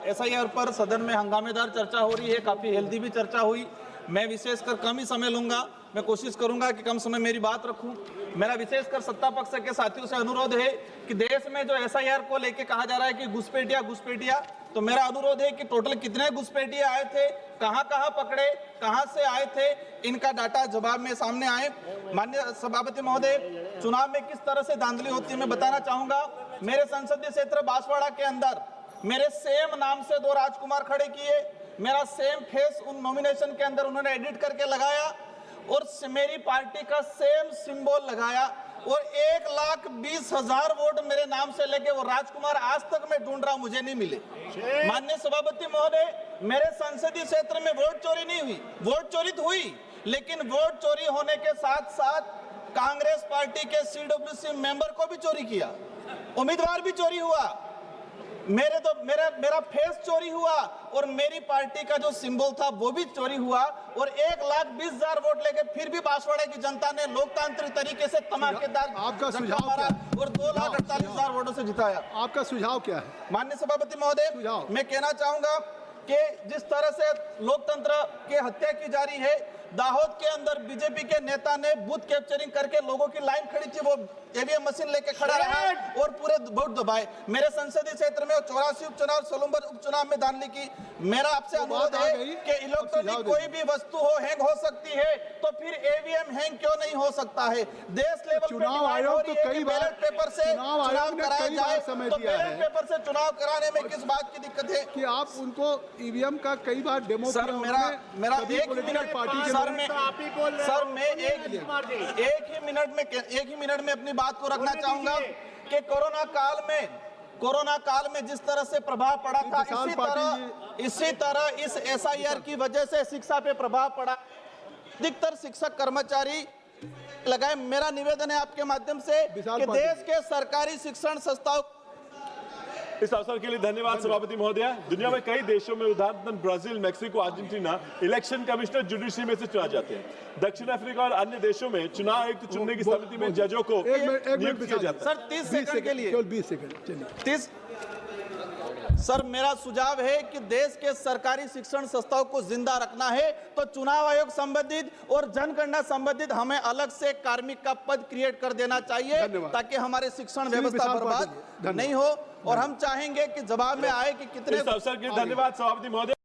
SIR पर सदन में हंगामेदार चर्चा हो रही है, काफी हेल्दी भी चर्चा हुई। मैं विशेषकर कम ही समय लूंगा, मैं कोशिश करूंगा कि कम समय मेरी बात रखूं। मेरा विशेषकर सत्ता पक्ष के साथियों से अनुरोध है कि देश में जो एसआईआर को लेके कहा जा रहा है कि घुसपैठिया, तो मेरा अनुरोध है कि टोटल कितने घुसपैठिया आए थे, कहां पकड़े, कहां से आए थे, इनका डाटा जवाब में सामने आए। माननीय सभापति महोदय, चुनाव में किस तरह से धांधली होती है मैं बताना चाहूंगा। मेरे संसदीय क्षेत्र बांसवाड़ा के अंदर मेरे सेम नाम से 2 राजकुमार खड़े किए, मेरा सेम फेस उन नॉमिनेशन के अंदर उन्होंने एडिट करके लगाया और मेरी पार्टी का सेम सिंबल लगाया और 1,20,000 वोट मेरे नाम से लेके वो राजकुमार आज तक मैं ढूंढ रहा हूं, मुझे नहीं मिले। माननीय सभापति महोदय, मेरे संसदीय क्षेत्र में वोट चोरी नहीं हुई, वोट चोरी तो हुई, लेकिन वोट चोरी होने के साथ साथ कांग्रेस पार्टी के सीडब्ल्यूसी मेंबर को भी चोरी किया, उम्मीदवार भी चोरी हुआ, मेरा फेस चोरी हुआ और मेरी पार्टी का जो सिंबल था वो भी चोरी हुआ और 1,20,000 वोट लेके फिर भी बांसवाड़ा की जनता ने लोकतांत्रिक तरीके से धमाकेदार आपका सुझाव मारा और 2,48,000 वोटों से जिताया। आपका सुझाव क्या है? माननीय सभापति महोदय, मैं कहना चाहूंगा कि जिस तरह से लोकतंत्र की हत्या की जा रही है, दाहोद के अंदर बीजेपी के नेता ने बूथ कैप्चरिंग करके लोगों की लाइन खड़ी थी, वो ईवीएम मशीन लेके खड़ा रहा और पूरे वोट दबाए। मेरे संसदीय क्षेत्र में 84 उपचुनाव, सोलंबर उपचुनाव में धांधली की। मेरा आपसे अनुरोध है कि इलेक्ट्रॉनिक कोई भी वस्तु हो हैंग हो सकती है, तो फिर ईवीएम हैंग क्यों नहीं हो सकता है? देश लेवल पे चुनाव आयोग तो कई बार बैलेट पेपर से चुनाव कराया जाए, तो बैलेट पेपर से चुनाव कराने में किस बात की दिक्कत है कि आप उनको ईवीएम का कई बार डेमो सर? मेरा एक मिनट पार्टी के सर मैं एक ही मिनट में अपनी बात को रखना चाहूंगा कि कोरोना काल में जिस तरह से प्रभाव पड़ा था, इसी तरह इस एसआईआर की वजह से शिक्षा पे प्रभाव पड़ा। अधिकतर शिक्षक कर्मचारी लगाए। मेरा निवेदन है आपके माध्यम से कि देश के सरकारी शिक्षण संस्थाओं। इस अवसर के लिए धन्यवाद सभापति महोदया। दुनिया में कई देशों में उदाहरण Brazil, Mexico, Argentina election commissioner judiciary में से चुना जाते हैं। दक्षिण अफ्रीका और अन्य देशों में चुनाव आयुक्त चुनने की समिति में जजों को नियुक्त किया जाता है। सर 30 सेकंड के लिए, 20 सेकंड चलिए। 30 सर, मेरा सुझाव है कि देश के सरकारी शिक्षण संस्थाओं को जिंदा रखना है तो चुनाव आयोग संबंधित और जनगणना संबंधित हमें अलग से कार्मिक का पद क्रिएट कर देना चाहिए ताकि हमारे शिक्षण व्यवस्था बर्बाद नहीं हो। और हम चाहेंगे कि जवाब में आए कि कितने। इस अवसर के लिए धन्यवाद सभापति महोदय।